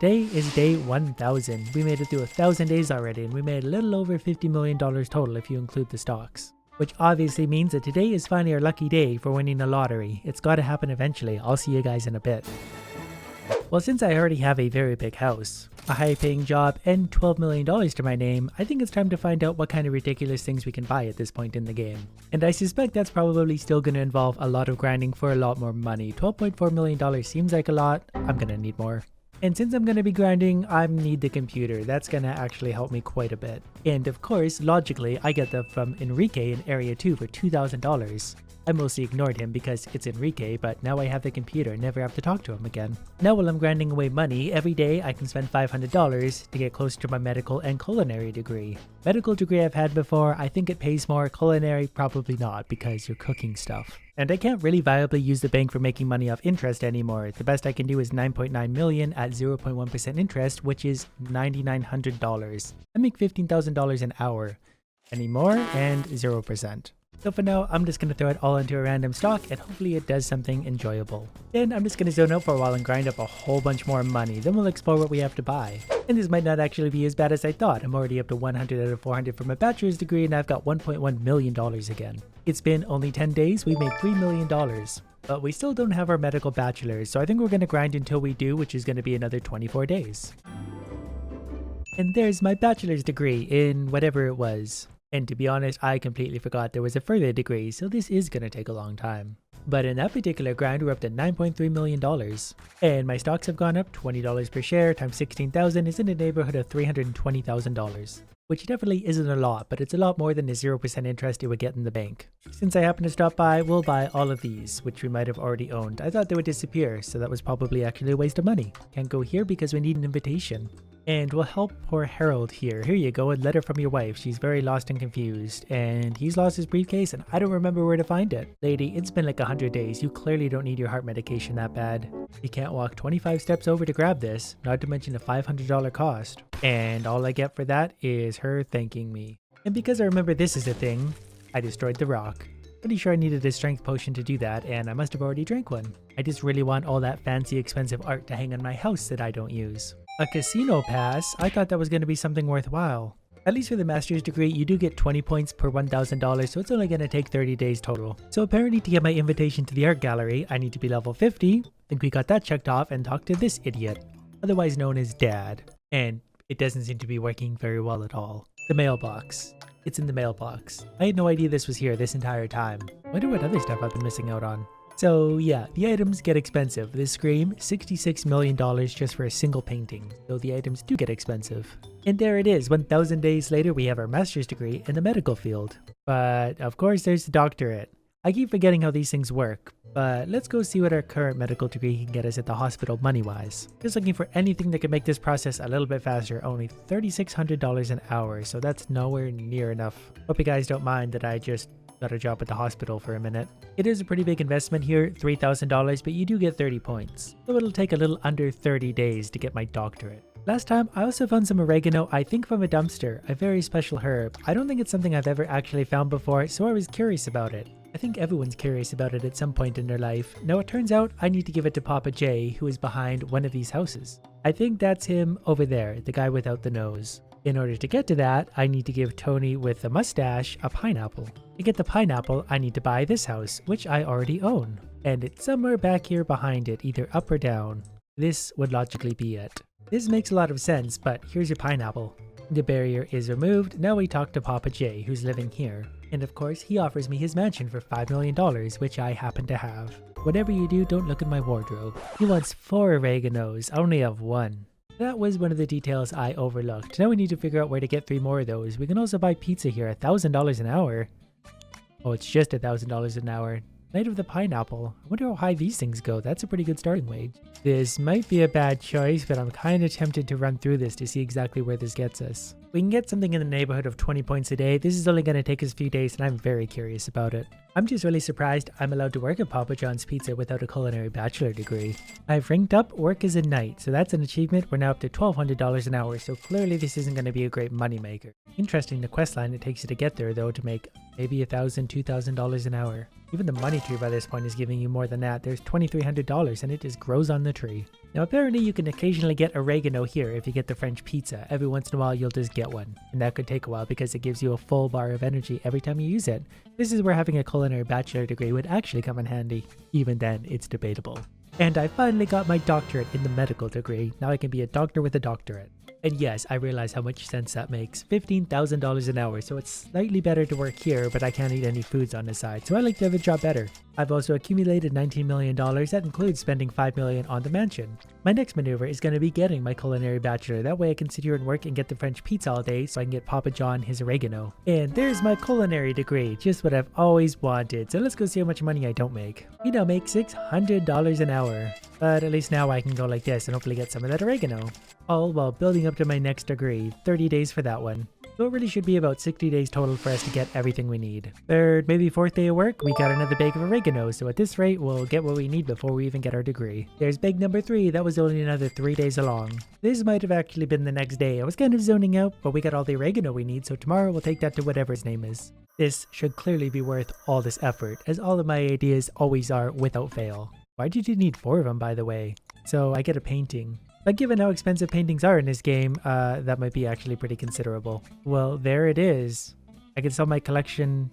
Today is day 1000. We made it through 1,000 days already, and we made a little over $50 million total if you include the stocks. Which obviously means that today is finally our lucky day for winning the lottery. It's gotta happen eventually. I'll see you guys in a bit. Well, since I already have a very big house, a high-paying job, and $12 million to my name, I think it's time to find out what kind of ridiculous things we can buy at this point in the game. And I suspect that's probably still going to involve a lot of grinding for a lot more money. $12.4 million seems like a lot. I'm going to need more. And since I'm going to be grinding, I need the computer. That's going to actually help me quite a bit. And of course, logically, I get that from Enrique in Area 2 for $2,000. I mostly ignored him because it's Enrique, but now I have the computer and never have to talk to him again. Now while I'm grinding away money, every day I can spend $500 to get closer to my medical and culinary degree. Medical degree I've had before, I think it pays more. Culinary, probably not, because you're cooking stuff. And I can't really viably use the bank for making money off interest anymore. The best I can do is $9.9 million at 0.1% interest, which is $9,900. I make $15,000 an hour. Any more and 0%. So for now, I'm just going to throw it all into a random stock and hopefully it does something enjoyable. Then I'm just going to zone out for a while and grind up a whole bunch more money. Then we'll explore what we have to buy. And this might not actually be as bad as I thought. I'm already up to 100 out of 400 for my bachelor's degree and I've got $1.1 million again. It's been only 10 days, we've made $3 million. But we still don't have our medical bachelor's, so I think we're going to grind until we do, which is going to be another 24 days. And there's my bachelor's degree in whatever it was. And to be honest, I completely forgot there was a further degree, so this is going to take a long time. But in that particular grind, we're up to $9.3 million. And my stocks have gone up. $20 per share times 16,000 is in the neighborhood of $320,000. Which definitely isn't a lot, but it's a lot more than the 0% interest it would get in the bank. Since I happen to stop by, we'll buy all of these, which we might have already owned. I thought they would disappear, so that was probably actually a waste of money. Can't go here because we need an invitation. And we'll help poor Harold here. Here you go, a letter from your wife. She's very lost and confused. And he's lost his briefcase and I don't remember where to find it. Lady, it's been like 100 days. You clearly don't need your heart medication that bad. You can't walk 25 steps over to grab this, not to mention a $500 cost. And all I get for that is her thanking me. And because I remember this is a thing, I destroyed the rock. Pretty sure I needed a strength potion to do that, and I must have already drank one. I just really want all that fancy expensive art to hang on my house that I don't use. A casino pass? I thought that was going to be something worthwhile. At least for the master's degree, you do get 20 points per $1,000, so it's only going to take 30 days total. So apparently to get my invitation to the art gallery, I need to be level 50. Think we got that checked off and talk to this idiot, otherwise known as Dad. And it doesn't seem to be working very well at all. The mailbox. It's in the mailbox. I had no idea this was here this entire time. Wonder what other stuff I've been missing out on. So yeah, the items get expensive. This Scream, $66 million just for a single painting. So the items do get expensive. And there it is, 1,000 days later we have our master's degree in the medical field. But of course there's the doctorate. I keep forgetting how these things work, but let's go see what our current medical degree can get us at the hospital money-wise. Just looking for anything that can make this process a little bit faster, only $3,600 an hour, so that's nowhere near enough. Hope you guys don't mind that I just got a job at the hospital for a minute. It is a pretty big investment here, $3,000, but you do get 30 points. So it'll take a little under 30 days to get my doctorate. Last time, I also found some oregano, I think from a dumpster, a very special herb. I don't think it's something I've ever actually found before, so I was curious about it. I think everyone's curious about it at some point in their life. Now it turns out I need to give it to Papa J, who is behind one of these houses. I think that's him over there, the guy without the nose. In order to get to that, I need to give Tony with the mustache a pineapple. To get the pineapple, I need to buy this house, which I already own. And it's somewhere back here behind it, either up or down. This would logically be it. This makes a lot of sense, but here's your pineapple. The barrier is removed. Now we talk to Papa J, who's living here. And of course, he offers me his mansion for $5 million, which I happen to have. Whatever you do, don't look in my wardrobe. He wants 4 oreganos. I only have 1. That was one of the details I overlooked. Now we need to figure out where to get 3 more of those. We can also buy pizza here, $1,000 an hour. Oh, it's just $1,000 an hour. Night of the Pineapple. I wonder how high these things go. That's a pretty good starting wage. This might be a bad choice, but I'm kind of tempted to run through this to see exactly where this gets us. We can get something in the neighborhood of 20 points a day. This is only going to take us a few days, and I'm very curious about it. I'm just really surprised I'm allowed to work at Papa John's Pizza without a culinary bachelor degree. I've ranked up work as a night, so that's an achievement. We're now up to $1,200 an hour, so clearly this isn't going to be a great moneymaker. Interesting the quest line it takes you to get there, though, to make maybe $1,000, $2,000 an hour. Even the money tree by this point is giving you more than that. There's $2,300 and it just grows on the tree. Now apparently you can occasionally get oregano here if you get the French pizza. Every once in a while you'll just get one. And that could take a while because it gives you a full bar of energy every time you use it. This is where having a culinary bachelor degree would actually come in handy. Even then, it's debatable. And I finally got my doctorate in the medical degree. Now I can be a doctor with a doctorate. And yes, I realize how much sense that makes. $15,000 an hour, so it's slightly better to work here, but I can't eat any foods on the side, so I like to have a job better. I've also accumulated $19 million, that includes spending $5 million on the mansion. My next maneuver is going to be getting my culinary bachelor, that way I can sit here and work and get the French pizza all day so I can get Papa John his oregano. And there's my culinary degree, just what I've always wanted, so let's go see how much money I don't make. We now make $600 an hour, but at least now I can go like this and hopefully get some of that oregano. All while building up to my next degree, 30 days for that one. So it really should be about 60 days total for us to get everything we need. Third, maybe fourth day of work, we got another bag of oregano, so at this rate, we'll get what we need before we even get our degree. There's bag number 3, that was only another 3 days along. This might have actually been the next day. I was kind of zoning out, but we got all the oregano we need, so tomorrow we'll take that to whatever his name is. This should clearly be worth all this effort, as all of my ideas always are without fail. Why did you need 4 of them, by the way? So I get a painting. But given how expensive paintings are in this game, that might be actually pretty considerable. Well, there it is. I can sell my collection.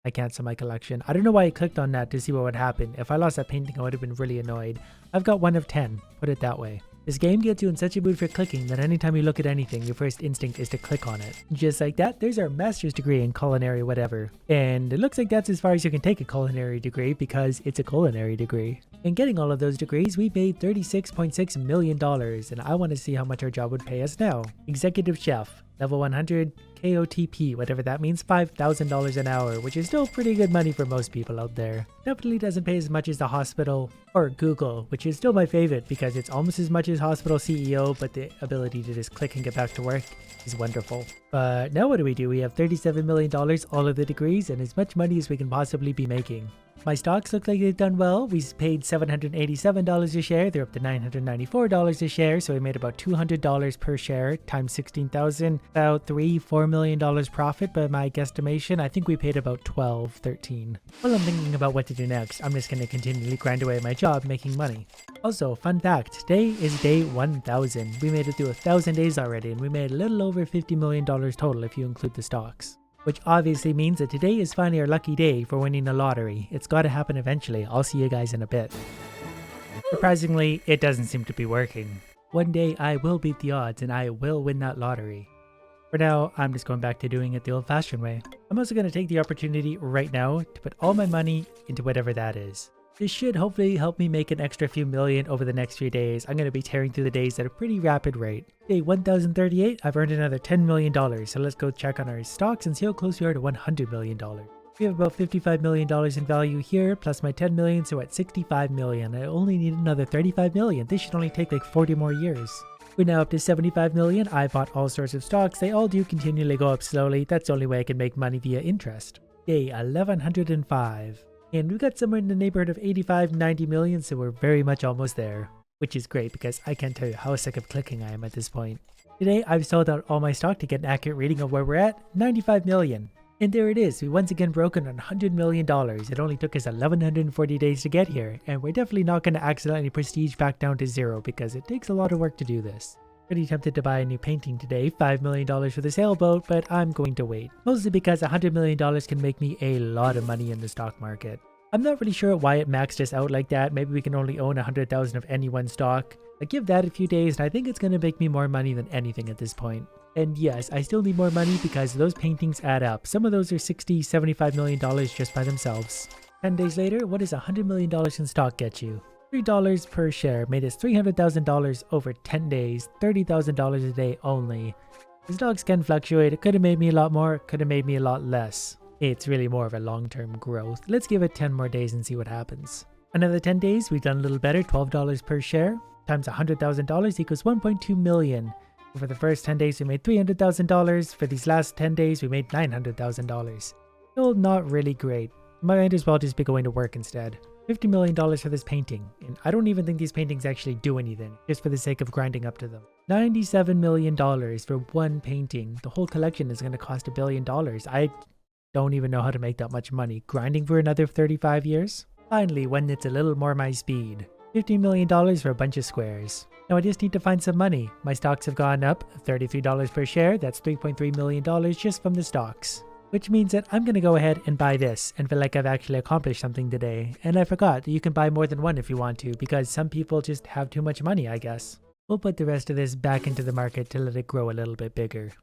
I can't sell my collection. I don't know why I clicked on that to see what would happen. If I lost that painting, I would have been really annoyed. I've got 1 of 10, put it that way. This game gets you in such a mood for clicking that anytime you look at anything, your first instinct is to click on it. Just like that, there's our master's degree in culinary whatever. And it looks like that's as far as you can take a culinary degree because it's a culinary degree. In getting all of those degrees, we paid $36.6 million, and I want to see how much our job would pay us now. Executive Chef, level 100, KOTP, whatever that means, $5,000 an hour, which is still pretty good money for most people out there. Definitely doesn't pay as much as the hospital or Google, which is still my favorite because it's almost as much as hospital CEO, but the ability to just click and get back to work is wonderful. But now what do? We have $37 million, all of the degrees, and as much money as we can possibly be making. My stocks look like they've done well. We paid $787 a share. They're up to $994 a share. So we made about $200 per share times 16,000, about $4 million profit by my guesstimation. I think we paid about 12, 13. While I'm thinking about what to do next, I'm just going to continually grind away at my job making money. Also, fun fact, today is day 1000. We made it through 1,000 days already and we made a little over $50 million total if you include the stocks. Which obviously means that today is finally our lucky day for winning the lottery. It's got to happen eventually. I'll see you guys in a bit. Surprisingly, it doesn't seem to be working. One day I will beat the odds and I will win that lottery. For now, I'm just going back to doing it the old-fashioned way. I'm also going to take the opportunity right now to put all my money into whatever that is. This should hopefully help me make an extra few million over the next few days. I'm going to be tearing through the days at a pretty rapid rate. Day 1038, I've earned another $10 million, so let's go check on our stocks and see how close we are to $100 million. We have about $55 million in value here, plus my $10 million, so at $65 million. I only need another $35 million. This should only take like 40 more years. We're now up to $75 million. I bought all sorts of stocks. They all do continually go up slowly. That's the only way I can make money via interest. Day 1105. And we got somewhere in the neighborhood of 85-90 million, so we're very much almost there. Which is great because I can't tell you how sick of clicking I am at this point. Today, I've sold out all my stock to get an accurate reading of where we're at, 95 million. And there it is, we once again broken on $100 million. It only took us 1,140 days to get here, and we're definitely not going to accidentally prestige back down to 0 because it takes a lot of work to do this. Pretty tempted to buy a new painting today, $5 million for the sailboat, but I'm going to wait. Mostly because $100 million can make me a lot of money in the stock market. I'm not really sure why it maxed us out like that. Maybe we can only own 100,000 of any one stock. I give that a few days and I think it's going to make me more money than anything at this point. And yes, I still need more money because those paintings add up. Some of those are $60, $75 million just by themselves. 10 days later, what does $100 million in stock get you? $3 per share made us $300,000 over 10 days, $30,000 a day only. The stocks can fluctuate. It could have made me a lot more, it could have made me a lot less. It's really more of a long-term growth. Let's give it 10 more days and see what happens. Another 10 days, we've done a little better, $12 per share, times $100,000 equals 1.2 million. For the first 10 days, we made $300,000. For these last 10 days, we made $900,000. Still not really great. Might as well just be going to work instead. $50 million for this painting, and I don't even think these paintings actually do anything, just for the sake of grinding up to them. $97 million for one painting. The whole collection is going to cost $1 billion. Don't even know how to make that much money. Grinding for another 35 years? Finally, one that's a little more my speed. $15 million for a bunch of squares. Now I just need to find some money. My stocks have gone up $33 per share. That's $3.3 million just from the stocks. Which means that I'm going to go ahead and buy this and feel like I've actually accomplished something today. And I forgot, you can buy more than one if you want to, because some people just have too much money, I guess. We'll put the rest of this back into the market to let it grow a little bit bigger.